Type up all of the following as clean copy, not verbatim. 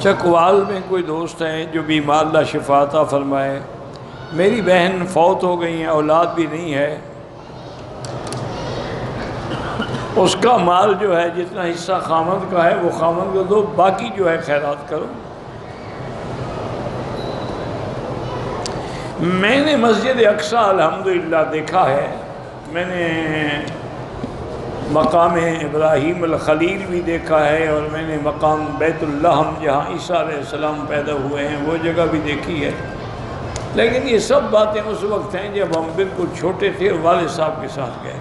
چکوال میں کوئی دوست ہیں جو بیمار، اللہ شفا عطا فرمائے۔ میری بہن فوت ہو گئی ہیں، اولاد بھی نہیں ہے۔ اس کا مال جو ہے جتنا حصہ خامند کا ہے وہ خامند کو دو، باقی جو ہے خیرات کرو۔ میں نے مسجد اقصیٰ الحمدللہ دیکھا ہے، میں نے مقام ابراہیم الخلیل بھی دیکھا ہے، اور میں نے مقام بیت اللحم جہاں عیسیٰ علیہ السلام پیدا ہوئے ہیں وہ جگہ بھی دیکھی ہے۔ لیکن یہ سب باتیں اس وقت ہیں جب ہم بالکل چھوٹے تھے اور والد صاحب کے ساتھ گئے۔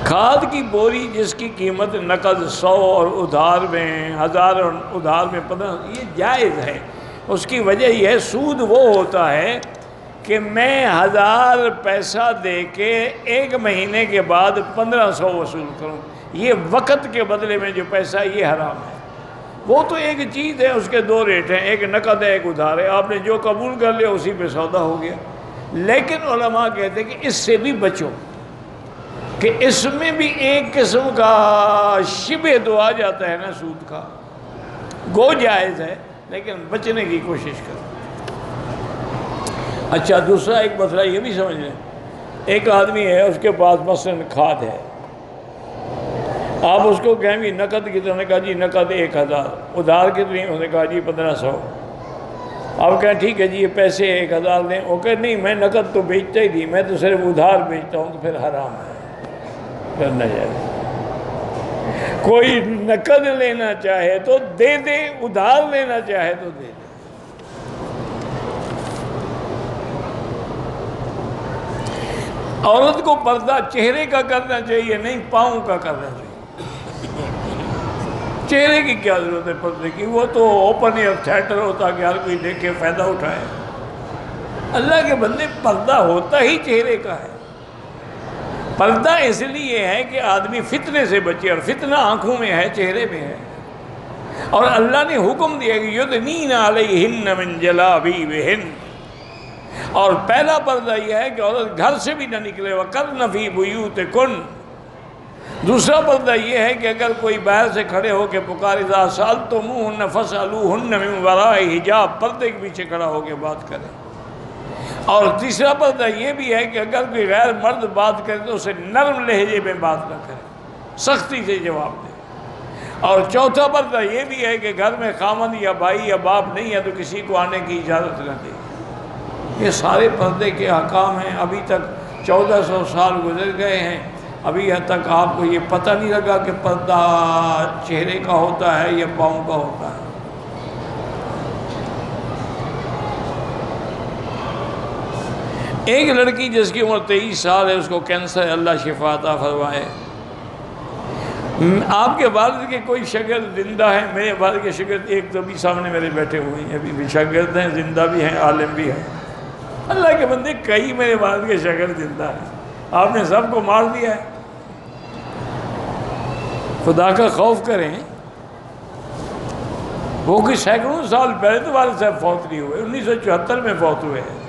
کھاد کی بوری جس کی قیمت نقد 100 اور ادھار میں 1000 اور ادھار میں 15، یہ جائز ہے۔ اس کی وجہ یہ ہے، سود وہ ہوتا ہے کہ میں 1000 پیسہ دے کے 1 مہینے کے بعد 1500 وصول کروں، یہ وقت کے بدلے میں جو پیسہ ہے یہ حرام ہے۔ وہ تو ایک چیز ہے، اس کے 2 ریٹ ہیں، ایک نقد ہے ایک ادھار ہے، آپ نے جو قبول کر لیا اسی پہ سودا ہو گیا۔ لیکن علماء کہتے ہیں کہ اس سے بھی بچو، کہ اس میں بھی ایک قسم کا شبہ تو آ جاتا ہے نا سود کا، گو جائز ہے لیکن بچنے کی کوشش کرو۔ اچھا، دوسرا ایک مسئلہ یہ بھی سمجھ لیں، ایک آدمی ہے اس کے پاس مثلاً کھاد ہے، آپ اس کو کہیں بھی نقد کتنا، نے کہا جی نقد 1000، ادھار کتنی، اس نے کہا جی 1500۔ آپ کہیں ٹھیک ہے جی یہ پیسے 1000 دیں، وہ کہے نہیں میں نقد تو بیچتا ہی نہیں، میں تو صرف ادھار بیچتا ہوں، تو پھر حرام ہے، پھر ناجائز۔ کوئی نقد لینا چاہے تو دے دے، ادھار لینا چاہے تو دے دے۔ عورت کو پردہ چہرے کا کرنا چاہیے، نہیں پاؤں کا کرنا چاہیے۔ چہرے کی کیا ضرورت ہے پردے کی، وہ تو اوپن ایئر تھیٹر ہوتا کہ ہر کوئی دیکھے فائدہ اٹھائے۔ اللہ کے بندے، پردہ ہوتا ہی چہرے کا ہے۔ پردہ اس لیے ہے کہ آدمی فتنے سے بچے، اور فتنہ آنکھوں میں ہے، چہرے میں ہے۔ اور اللہ نے حکم دیا کہ یدنین علیہن من جلابیبہن، اور پہلا پردہ یہ ہے کہ عورت گھر سے بھی نہ نکلے، وقرن فی بیوتکن۔ دوسرا پردہ یہ ہے کہ اگر کوئی باہر سے کھڑے ہو کے پکار اذا سألتموہن فاسألوہن من وراء حجاب، پردے کے پیچھے کھڑا ہو کے بات کرے۔ اور تیسرا پردہ یہ بھی ہے کہ اگر کوئی غیر مرد بات کرے تو اسے نرم لہجے میں بات نہ کرے، سختی سے جواب دے۔ اور چوتھا پردہ یہ بھی ہے کہ گھر میں خامند یا بھائی یا باپ نہیں ہے تو کسی کو آنے کی اجازت نہ دے۔ یہ سارے پردے کے احکام ہیں۔ ابھی تک 1400 سال گزر گئے ہیں، ابھی حد تک آپ کو یہ پتہ نہیں لگا کہ پردہ چہرے کا ہوتا ہے یا پاؤں کا ہوتا ہے۔ ایک لڑکی جس کی عمر 23 سال ہے، اس کو کینسر ہے، اللہ شفا عطا فرمائے۔ آپ کے والد کے کوئی شاگرد زندہ ہیں؟ میرے والد کے شاگرد ایک تو بھی سامنے میرے بیٹھے ہوئے ہیں، ابھی بھی شاگرد ہیں، زندہ بھی ہیں، عالم بھی ہیں۔ اللہ کے بندے، کئی میرے والد کے شاگرد زندہ ہیں، آپ نے سب کو مار دیا ہے۔ خدا کا خوف کریں، وہ کہ سینکڑوں سال پہلے تو والد صاحب فوت نہیں ہوئے، 1974 میں فوت ہوئے ہیں۔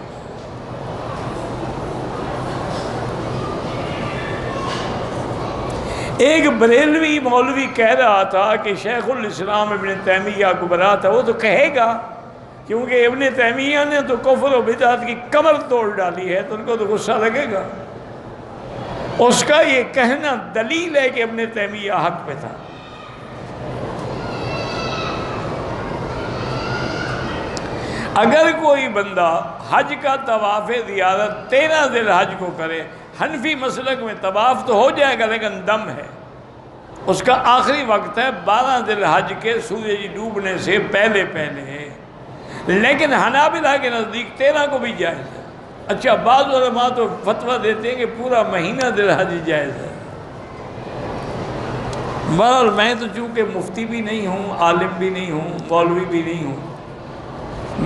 ایک بریلوی مولوی کہہ رہا تھا کہ شیخ الاسلام ابن تیمیہ کو برا تھا، وہ تو کہے گا کیونکہ ابن تیمیہ نے تو کفر و بدعت کی کمر توڑ ڈالی ہے، تو ان کو تو غصہ لگے گا۔ اس کا یہ کہنا دلیل ہے کہ ابن تیمیہ حق پہ تھا۔ اگر کوئی بندہ حج کا طواف زیارت 13 ذی الحج کو کرے، حنفی مسلک میں طواف تو ہو جائے گا لیکن دم ہے، اس کا آخری وقت ہے 12 ذی الحج کے سورج ڈوبنے سے پہلے ہے، لیکن حنابلہ کے نزدیک 13 کو بھی جائز ہے۔ اچھا، بعض علماء تو فتویٰ دیتے ہیں کہ پورا مہینہ ذی الحج جائز ہے۔ بہرحال میں تو چونکہ مفتی بھی نہیں ہوں، عالم بھی نہیں ہوں، مولوی بھی نہیں ہوں،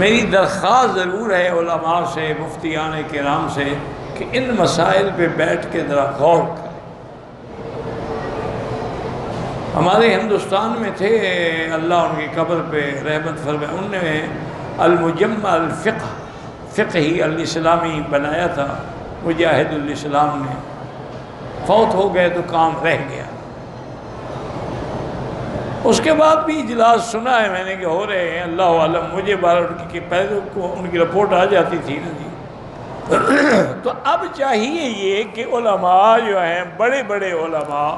میری درخواست ضرور ہے علماء سے، مفتیان کرام سے، کہ ان مسائل پہ بیٹھ کے ذرا غور کریں۔ ہمارے ہندوستان میں تھے، اللہ ان کی قبر پہ رحمت فرمائے، ان نے المجمع فقہی الاسلامی بنایا تھا، مجاہد الاسلام نے، فوت ہو گئے تو کام رہ گیا۔ اس کے بعد بھی اجلاس سنا ہے میں نے کہ ہو رہے ہیں، اللہ عالم، مجھے بار ان پہلے ان کی رپورٹ آ جاتی تھی نا جی۔ تو اب چاہیے یہ کہ علماء جو ہیں، بڑے بڑے علماء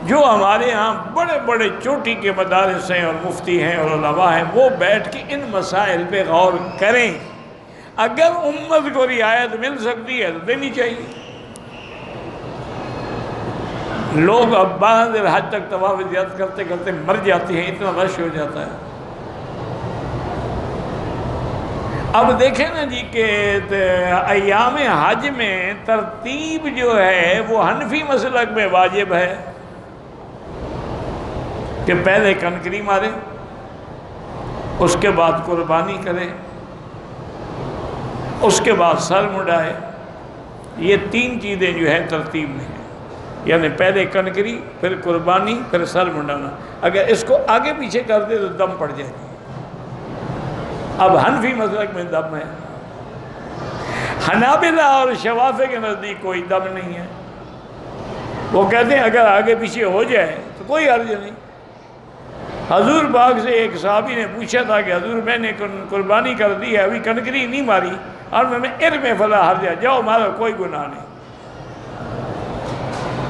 جو ہمارے ہاں بڑے بڑے چوٹی کے مدارس ہیں اور مفتی ہیں اور علماء ہیں، وہ بیٹھ کے ان مسائل پہ غور کریں۔ اگر امت کو رعایت مل سکتی ہے تو دینی چاہیے۔ لوگ اب 12 حج تک طواف زیارت کرتے کرتے مر جاتے ہیں، اتنا رش ہو جاتا ہے۔ اب دیکھیں نا جی کہ ایام حج میں ترتیب جو ہے وہ حنفی مسلک میں واجب ہے کہ پہلے کنکری مارے، اس کے بعد قربانی کرے، اس کے بعد سر مڈائے۔ یہ 3 چیزیں جو ہیں ترتیب میں ہیں، یعنی پہلے کنکری، پھر قربانی، پھر سر مڈانا۔ اگر اس کو آگے پیچھے کر دے تو دم پڑ جائے گی۔ اب حنفی مسلک میں دم ہے، حنابلہ اور شوافی کے نزدیک کوئی دم نہیں ہے۔ وہ کہتے ہیں اگر آگے پیچھے ہو جائے تو کوئی حرج نہیں۔ حضور پاک سے ایک صحابی نے پوچھا تھا کہ حضور میں نے قربانی کر دی ہے، ابھی کنکری نہیں ماری، اور میں ارم فلا حرج، جاؤ مارو، کوئی گناہ نہیں۔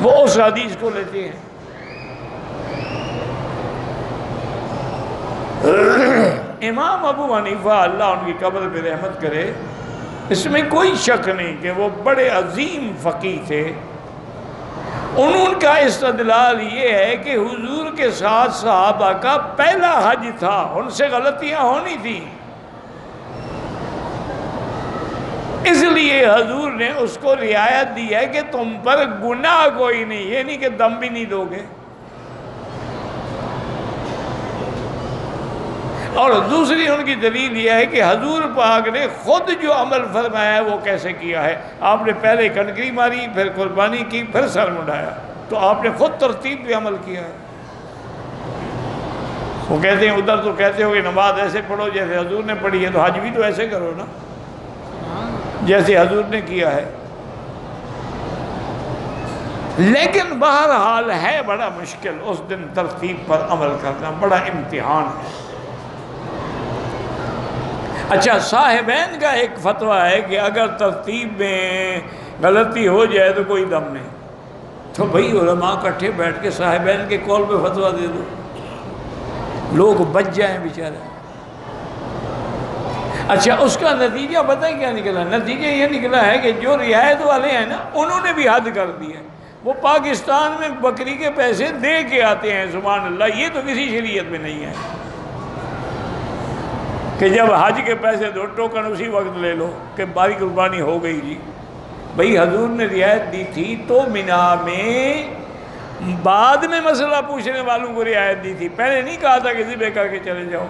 وہ اس حدیث کو لیتے ہیں۔ امام ابو حنیفہ اللہ ان کی قبر پہ رحمت کرے، اس میں کوئی شک نہیں کہ وہ بڑے عظیم فقیہ تھے۔ ان کا استدلال یہ ہے کہ حضور کے ساتھ صحابہ کا پہلا حج تھا، ان سے غلطیاں ہونی تھیں، اس لیے حضور نے اس کو رعایت دی ہے کہ تم پر گناہ کوئی نہیں، یہ نہیں کہ دم بھی نہیں دو گے۔ اور دوسری ان کی دلیل یہ ہے کہ حضور پاک نے خود جو عمل فرمایا ہے وہ کیسے کیا ہے۔ آپ نے پہلے کنکری ماری، پھر قربانی کی، پھر سر مڈایا، تو آپ نے خود ترتیب پہ عمل کیا ہے۔ وہ کہتے ہیں ادھر تو کہتے ہو کہ نماز ایسے پڑھو جیسے حضور نے پڑھی ہے، تو حج بھی تو ایسے کرو نا جیسے حضور نے کیا ہے۔ لیکن بہرحال ہے بڑا مشکل اس دن ترتیب پر عمل کرنا، بڑا امتحان ہے۔ اچھا، صاحبین کا ایک فتویٰ ہے کہ اگر ترتیب میں غلطی ہو جائے تو کوئی دم نہیں، تو بھئی علماء کٹھے بیٹھ کے صاحبین کے قول پہ فتویٰ دے دو، لوگ بچ جائیں بیچارے۔ اچھا، اس کا نتیجہ پتہ ہے کیا نکلا؟ نتیجہ یہ نکلا ہے کہ جو رعایت والے ہیں نا، انہوں نے بھی حد کر دی ہے۔ وہ پاکستان میں بکری کے پیسے دے کے آتے ہیں، سبحان اللہ، یہ تو کسی شریعت میں نہیں ہے کہ جب حج کے پیسے دو ٹوکن اسی وقت لے لو کہ باری قربانی ہو گئی جی۔ بھئی حضور نے رعایت دی تھی تو مینا میں بعد میں مسئلہ پوچھنے والوں کو رعایت دی تھی، پہلے نہیں کہا تھا کہ ذبح کر کے چلے جاؤ۔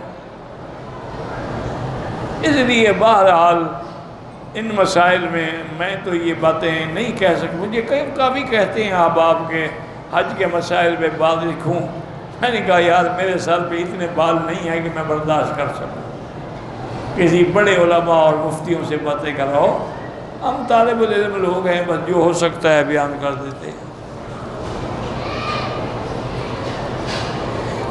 اس لیے بہرحال ان مسائل میں تو یہ باتیں نہیں کہہ سکتا۔ مجھے کافی کہتے ہیں احباب کے حج کے مسائل پہ بات لکھوں، میں نے کہا یار میرے سر پہ اتنے بال نہیں ہیں کہ میں برداشت کر سکوں، کسی بڑے علماء اور مفتیوں سے باتیں کراؤ، ہم طالب العلم لوگ ہیں، بس جو ہو سکتا ہے بیان کر دیتے ہیں۔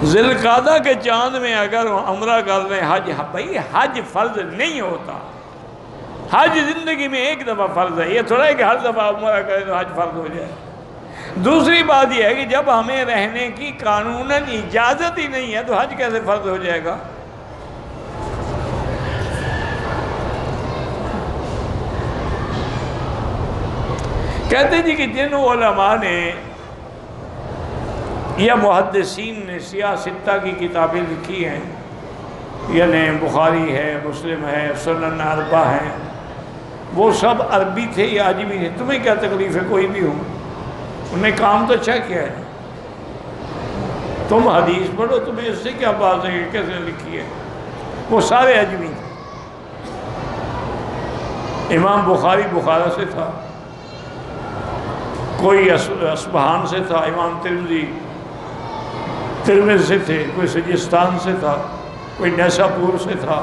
ذی القعدہ کے چاند میں اگر عمرہ کر لیں، حج، بھائی حج فرض نہیں ہوتا، حج زندگی میں ایک دفعہ فرض ہے، یہ تھوڑا ہے کہ ہر دفعہ عمرہ کرے تو حج فرض ہو جائے۔ دوسری بات یہ ہے کہ جب ہمیں رہنے کی قانوناً اجازت ہی نہیں ہے تو حج کیسے فرض ہو جائے گا؟ کہتے جی کہ جن علماء نے یا محدثین نے سیاہ ستہ کی کتابیں لکھی ہیں، یعنی بخاری ہے، مسلم ہے، سنن اربع ہے، وہ سب عربی تھے یا عجمی تھے؟ تمہیں کیا تکلیف ہے کوئی بھی ہو، انہوں نے کام تو اچھا کیا ہے۔ تم حدیث پڑھو، تمہیں اس سے کیا بات ہے کہ کیسے لکھی ہے؟ وہ سارے عجمی تھے۔ امام بخاری بخارا سے تھا، کوئی اصبہان سے تھا، امام ترمذ سے تھے، کوئی سجستان سے تھا، کوئی نیساپور سے تھا،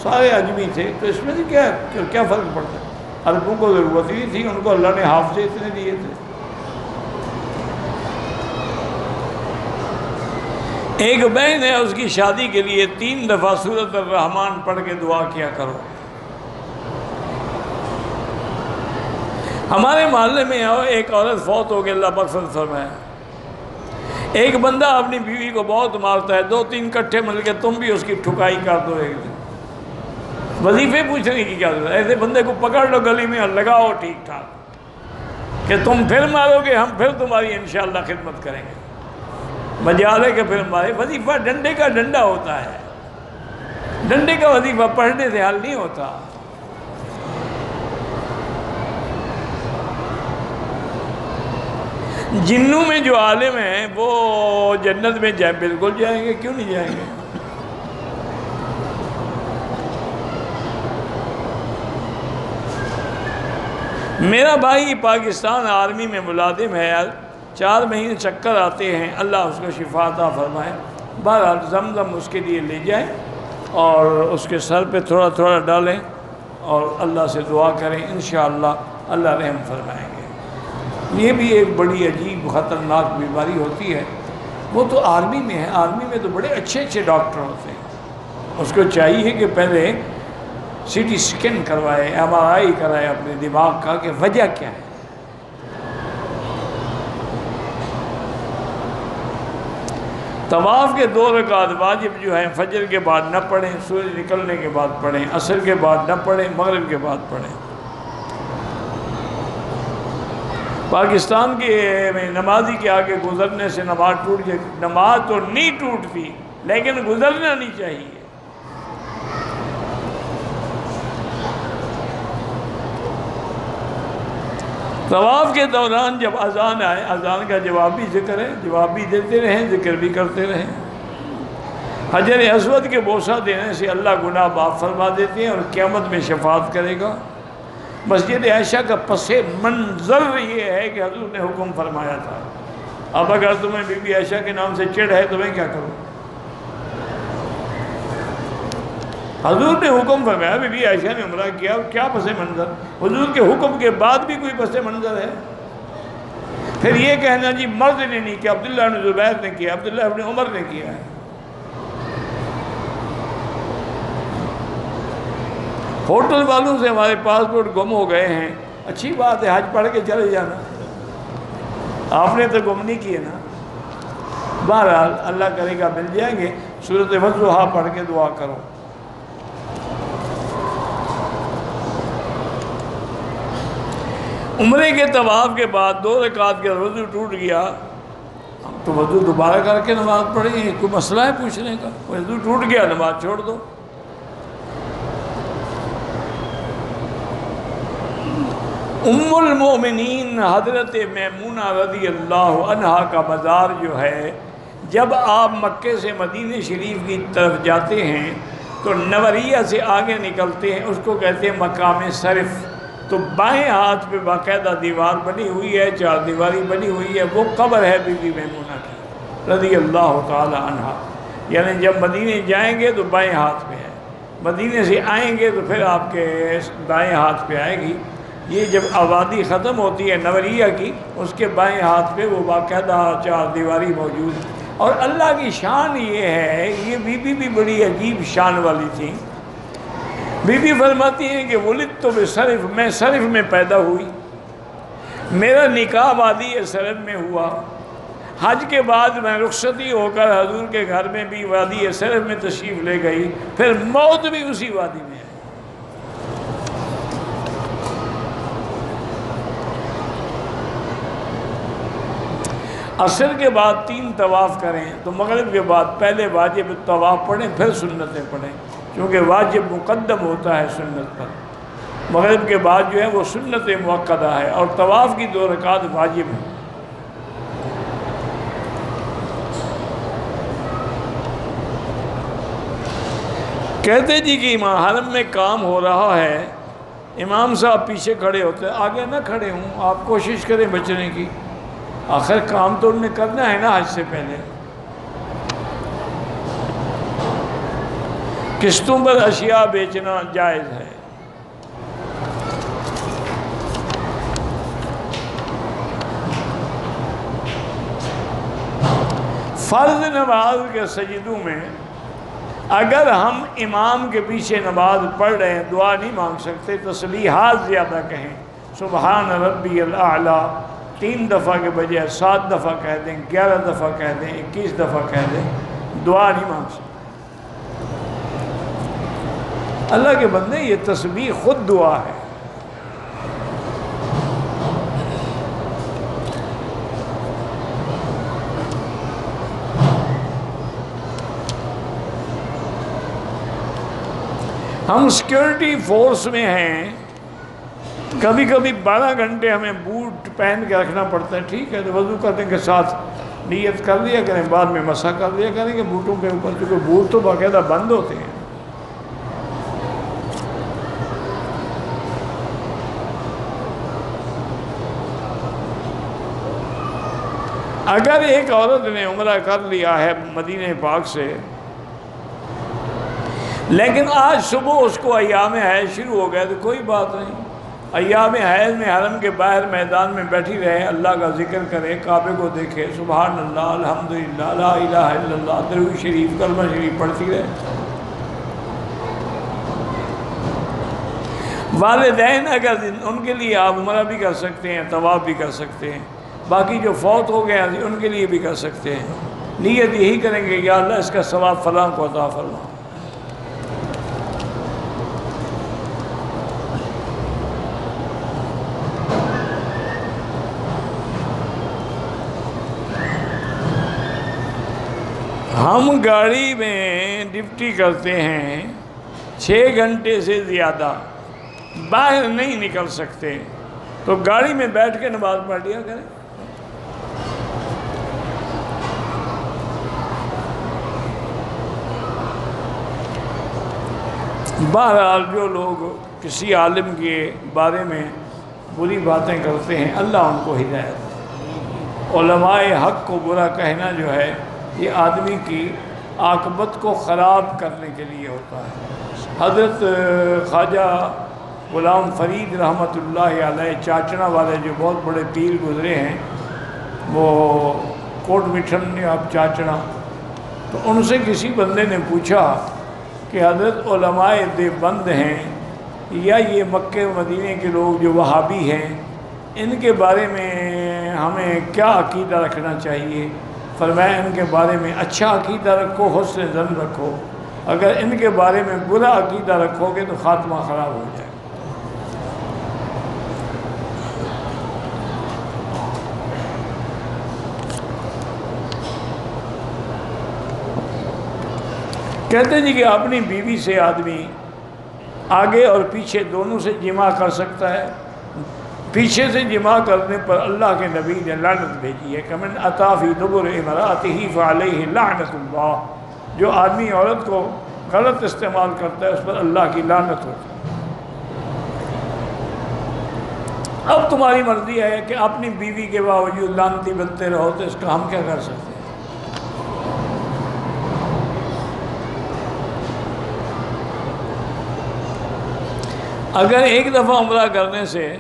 سارے عجمی تھے۔ تو اس میں سے کیا فرق پڑتا ہے؟ عربوں کو ضرورت ہی تھی، ان کو اللہ نے حافظے اتنے دیے تھے۔ ایک بہن ہے، اس کی شادی کے لیے 3 دفعہ سورۃ الرحمن پڑھ کے دعا کیا کرو۔ ہمارے محلے میں ایک عورت فوت ہو گئی، اللہ مغفرت فرمائے۔ ایک بندہ اپنی بیوی کو بہت مارتا ہے، 2-3 کٹھے مل کے تم بھی اس کی ٹھکائی کر دو ایک دن۔ وظیفے پوچھنے کی کیا ضرورت ہے؟ ایسے بندے کو پکڑ لو گلی میں اور لگاؤ ٹھیک ٹھاک کہ تم پھر مارو گے، ہم پھر تمہاری انشاءاللہ خدمت کریں گے۔ مجال ہے کہ پھر مارے۔ وظیفہ ڈنڈے کا ڈنڈا ہوتا ہے، ڈنڈے کا وظیفہ پڑھنے سے حل نہیں ہوتا۔ جنوں میں جو عالم ہیں وہ جنت میں جائیں، بالکل جائیں گے، کیوں نہیں جائیں گے؟ میرا بھائی پاکستان آرمی میں ملازم ہے، 4 مہینے چکر آتے ہیں، اللہ اس کو شفا عطا فرمائے۔ بہرحال زمزم اس کے لیے لے جائیں اور اس کے سر پہ تھوڑا تھوڑا ڈالیں اور اللہ سے دعا کریں، انشاءاللہ اللہ رحم فرمائیں گے۔ یہ بھی ایک بڑی عجیب خطرناک بیماری ہوتی ہے۔ وہ تو آرمی میں ہے، آرمی میں تو بڑے اچھے اچھے ڈاکٹر ہوتے ہیں۔ اس کو چاہیے کہ پہلے سی ٹی اسکین کروائے، MRI کرائے اپنے دماغ کا کہ وجہ کیا ہے۔ طواف کے 2 رکعت واجب جو ہیں فجر کے بعد نہ پڑھیں، سورج نکلنے کے بعد پڑھیں، عصر کے بعد نہ پڑھیں، مغرب کے بعد پڑھیں۔ پاکستان کے میں نمازی کے آگے گزرنے سے نماز ٹوٹ جائے، نماز تو نہیں ٹوٹتی لیکن گزرنا نہیں چاہیے۔ طواف کے دوران جب اذان آئے، اذان کا جوابی ذکر ہے، جواب بھی دیتے رہیں، ذکر بھی کرتے رہیں۔ حجر اسود کے بوسہ دینے سے اللہ گناہ معاف فرما دیتے ہیں اور قیامت میں شفاعت کرے گا۔ مسجد عائشہ کا پس منظر یہ ہے کہ حضور نے حکم فرمایا تھا۔ اب اگر تمہیں بی بی عائشہ کے نام سے چڑھ ہے تو میں کیا کروں؟ حضور نے حکم فرمایا، بی بی عائشہ نے عمرہ کیا، کیا پس منظر؟ حضور کے حکم کے بعد بھی کوئی پس منظر ہے؟ پھر یہ کہنا جی مرد نے نہیں کیا، عبداللہ بن زبیر نے کیا، عبداللہ بن عمر نے کیا ہے۔ ہوٹل والوں سے ہمارے پاسپورٹ گم ہو گئے ہیں، اچھی بات ہے، حج پڑھ کے چلے جانا، آپ نے تو گم نہیں کیے نا۔ بہرحال اللہ کرے گا مل جائیں گے۔ سورۃ والضحیٰ پڑھ کے دعا کرو۔ عمرے کے طواف کے بعد 2 رکعت کے وضو ٹوٹ گیا تو وضو دوبارہ کر کے نماز پڑھیں، کوئی مسئلہ ہے پوچھنے کا؟ وضو ٹوٹ گیا نماز چھوڑ دو۔ ام المومنین حضرت میمونہ رضی اللہ عنہا کا مزار جو ہے، جب آپ مکے سے مدینہ شریف کی طرف جاتے ہیں تو نوریہ سے آگے نکلتے ہیں، اس کو کہتے ہیں مقام صرف۔ تو بائیں ہاتھ پہ باقاعدہ دیوار بنی ہوئی ہے، 4 دیواری بنی ہوئی ہے، وہ قبر ہے بی بی میمونہ کی رضی اللہ تعالی عنہا۔ یعنی جب مدینہ جائیں گے تو بائیں ہاتھ پہ ہے، مدینہ سے آئیں گے تو پھر آپ کے دائیں ہاتھ پہ آئے گی۔ یہ جب آبادی ختم ہوتی ہے نوریہ کی، اس کے بائیں ہاتھ پہ وہ باقاعدہ 4 دیواری موجود ہے۔ اور اللہ کی شان یہ ہے، یہ بی بی بھی بڑی عجیب شان والی تھی۔ بی بی فرماتی ہیں کہ ولدت بصرف، میں صرف میں پیدا ہوئی، میرا نکاح وادی صرف میں ہوا، حج کے بعد میں رخصتی ہو کر حضور کے گھر میں بھی وادی صرف میں تشریف لے گئی، پھر موت بھی اسی وادی میں ہے۔ عصر کے بعد 3 طواف کریں تو مغرب کے بعد پہلے واجب طواف پڑھیں، پھر سنتیں پڑھیں، کیونکہ واجب مقدم ہوتا ہے سنت پر۔ مغرب کے بعد جو ہے وہ سنت مؤکدہ ہے، اور طواف کی 2 رکعت واجب ہیں۔ کہتے جی کہ امام حرم میں کام ہو رہا ہے، امام صاحب پیچھے کھڑے ہوتے ہیں، آگے نہ کھڑے ہوں، آپ کوشش کریں بچنے کی، آخر کام تو انہیں کرنا ہے نا حج سے پہلے۔ قسطوں پر اشیاء بیچنا جائز ہے۔ فرض نماز کے سجدوں میں اگر ہم امام کے پیچھے نماز پڑھ رہے ہیں دعا نہیں مانگ سکتے، تسبیحات زیادہ کہیں، سبحان ربی الاعلیٰ 3 دفعہ کے بجائے 7 دفعہ کہہ دیں، 11 دفعہ کہہ دیں، 21 دفعہ کہہ دیں، دعا نہیں مانگ سکتے۔ اللہ کے بندے یہ تسبیح خود دعا ہے۔ ہم سیکیورٹی فورس میں ہیں، کبھی کبھی 12 گھنٹے ہمیں بوٹ پہن کے رکھنا پڑتا ہے، ٹھیک ہے، تو وضو کرنے کے ساتھ نیت کر لیا کریں، بعد میں مسح کر لیا کریں کہ بوٹوں کے اوپر، کیونکہ بوٹ تو باقاعدہ بند ہوتے ہیں۔ اگر ایک عورت نے عمرہ کر لیا ہے مدینہ پاک سے، لیکن آج صبح اس کو ایام حیض شروع ہو گئے، تو کوئی بات نہیں، ایام حیض میں حرم کے باہر میدان میں بیٹھی رہے، اللہ کا ذکر کرے، کعبے کو دیکھے، سبحان اللہ، الحمدللہ، لا الہ الا اللہ، درود شریف، کلمہ شریف پڑھتی رہے۔ والدین اگر ان کے لیے آپ عمرہ بھی کر سکتے ہیں، طواف بھی کر سکتے ہیں، باقی جو فوت ہو گئے ہیں ان کے لیے بھی کر سکتے ہیں۔ نیت یہی کریں گے، یا اللہ اس کا ثواب فلاں کو عطا فرما۔ ہم گاڑی میں ڈیوٹی کرتے ہیں، 6 گھنٹے سے زیادہ باہر نہیں نکل سکتے، تو گاڑی میں بیٹھ کے نماز پڑھ لیا کریں۔ بہرحال جو لوگ کسی عالم کے بارے میں بری باتیں کرتے ہیں، اللہ ان کو ہدایت دے۔ علماء حق کو برا کہنا جو ہے یہ آدمی کی عاقبت کو خراب کرنے کے لیے ہوتا ہے۔ حضرت خواجہ غلام فرید رحمۃ اللہ علیہ چاچڑا والے جو بہت بڑے پیر گزرے ہیں، وہ کوٹ مٹھن اب چاچڑا، تو ان سے کسی بندے نے پوچھا کہ حضرت علماء دیوبند ہیں یا یہ مکہ مدینے کے لوگ جو وہابی ہیں، ان کے بارے میں ہمیں کیا عقیدہ رکھنا چاہیے؟ فرمایا ان کے بارے میں اچھا عقیدہ رکھو، حسن ظن رکھو، اگر ان کے بارے میں برا عقیدہ رکھو گے تو خاتمہ خراب ہو جائے۔ کہتے ہیں جی کہ اپنی بیوی سے آدمی آگے اور پیچھے دونوں سے جماع کر سکتا ہے۔ پیچھے سے جماع کرنے پر اللہ کے نبی نے لعنت بھیجی ہے کہ من اتی فی دبر امرأتہ فعلیہ لعنت اللہ، جو آدمی عورت کو غلط استعمال کرتا ہے اس پر اللہ کی لعنت ہوتی ہے۔ اب تمہاری مرضی ہے کہ اپنی بیوی کے باوجود لعنتی بنتے رہو، تو اس کا ہم کیا کر سکتے ہیں؟ اگر ایک دفعہ عمرہ کرنے سے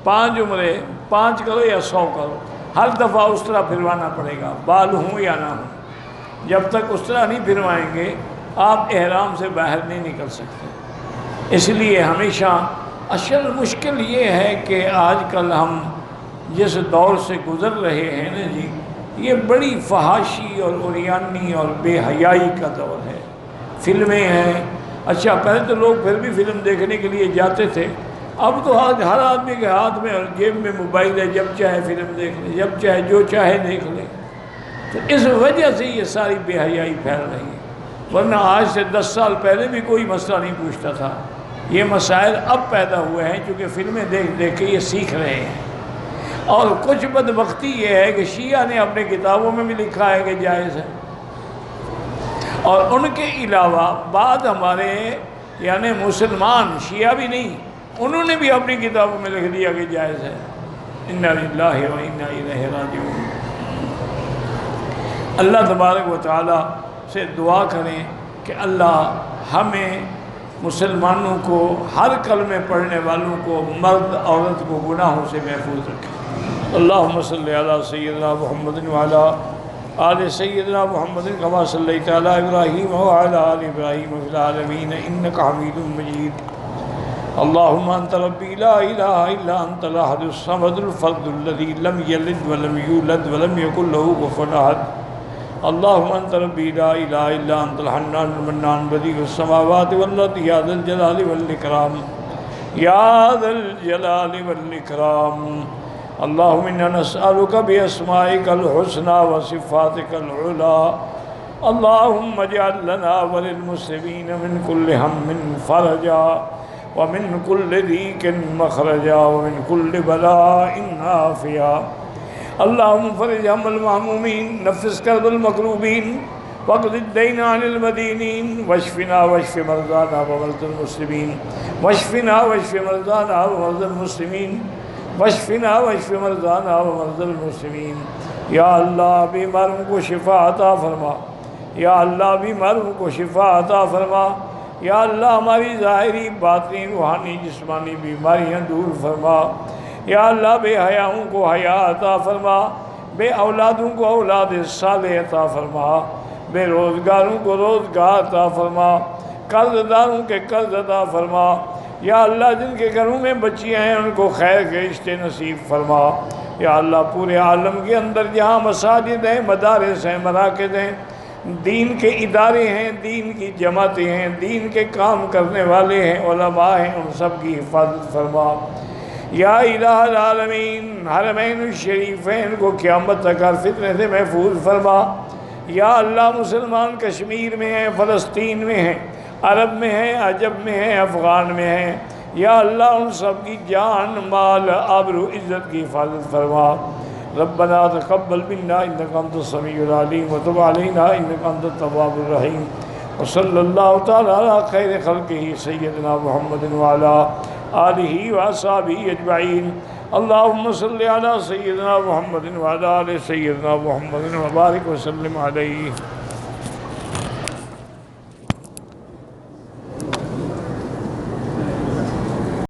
5 عمرے 5 کرو یا 100 کرو، ہر دفعہ اس طرح پھروانا پڑے گا، بال ہوں یا نہ ہوں۔ جب تک اس طرح نہیں پھروائیں گے آپ احرام سے باہر نہیں نکل سکتے۔ اس لیے ہمیشہ اصل مشکل یہ ہے کہ آج کل ہم جس دور سے گزر رہے ہیں نا جی، یہ بڑی فحاشی اور عریانی اور بے حیائی کا دور ہے۔ فلمیں ہیں، اچھا پہلے تو لوگ پھر بھی فلم دیکھنے کے لیے جاتے تھے، اب تو آج ہر آدمی کے ہاتھ میں اور جیب میں موبائل ہے، جب چاہے فلم دیکھ لے، جب چاہے جو چاہے دیکھ لے۔ تو اس وجہ سے یہ ساری بے حیائی پھیل رہی ہے، ورنہ آج سے 10 سال پہلے بھی کوئی مسئلہ نہیں پوچھتا تھا۔ یہ مسائل اب پیدا ہوئے ہیں کیونکہ فلمیں دیکھ دیکھ کے یہ سیکھ رہے ہیں۔ اور کچھ بدبختی یہ ہے کہ شیعہ نے اپنے کتابوں میں بھی لکھا ہے کہ جائز ہے، اور ان کے علاوہ بعد ہمارے یعنی مسلمان شیعہ بھی نہیں، انہوں نے بھی اپنی کتابوں میں لکھ دیا کہ جائز ہے۔ انا للہ و انا الیہ راجعون۔ اللہ تبارک و تعالیٰ سے دعا کریں کہ اللہ ہمیں مسلمانوں کو، ہر کلمے پڑھنے والوں کو، مرد عورت کو گناہوں سے محفوظ رکھے۔ اللہم صلی علی سیدنا محمد وعلی آل سیدنا محمد كما صليت على إبراهيم وعلى آل إبراهيم في العالمين إنك حميد مجيد اللهم أنت ربي لا إله إلا أنت الأحد الصمد الفرد الذي لم يلد ولم يولد ولم يكن له كفوا أحد اللهم أنت ربي لا إله إلا أنت الحنان المنان بديع السماوات والأرض يا ذا الجلال والإكرام يا ذا الجلال والإكرام اللهم إنا نسألك بأسمائك الحسنى وصفاتك العلى اللهم اجعل لنا وللمسلمين من كل هم فرجا ومن كل ضيق مخرجا ومن كل بلاء عافيا اللهم فرج هم المهمومين نفس كرب المكروبين واقض الدين عن المدينين واشفنا واشف مرضانا ومرضى المسلمين واشفنا واشف مرضانا ومرضى المسلمين واشفنا واشف مرضانا ومرضى المسلمين یا اللہ بیماروں کو شفا عطا فرما یا اللہ بیماروں کو شفا عطا فرما یا اللہ ہماری ظاہری باطنی روحانی جسمانی بیماریاں دور فرما یا اللہ بے حیاؤں کو حیا عطا فرما بے اولادوں کو اولاد صالح عطا فرما بے روزگاروں کو روزگار عطا فرما قرض داروں کے قرض عطا فرما یا اللہ جن کے گھروں میں بچیاں ہیں ان کو خیر کے رشتے نصیب فرما یا اللہ پورے عالم کے اندر جہاں مساجد ہیں مدارس ہیں مراکز ہیں دین کے ادارے ہیں دین کی جماعتیں ہیں دین کے کام کرنے والے ہیں علماء ہیں ان سب کی حفاظت فرما یا الہ العالمین حرمین الشریفین کو قیامت تک ہر فتنے سے محفوظ فرما یا اللہ مسلمان کشمیر میں ہیں فلسطین میں ہیں عرب میں ہیں عجب میں ہیں افغان میں ہیں یا اللہ ان سب کی جان مال آبرو عزت کی حفاظت فرما ربنا تقبل منا انك انت السميع العليم وتب علينا انك انت التواب الرحيم وصلى الله تعالى على خير خلقه سيدنا محمد وعلى آله وأصحابه أجمعين اللهم صل على سيدنا محمد وعلى آل سيدنا محمد وبارك وسلم عليه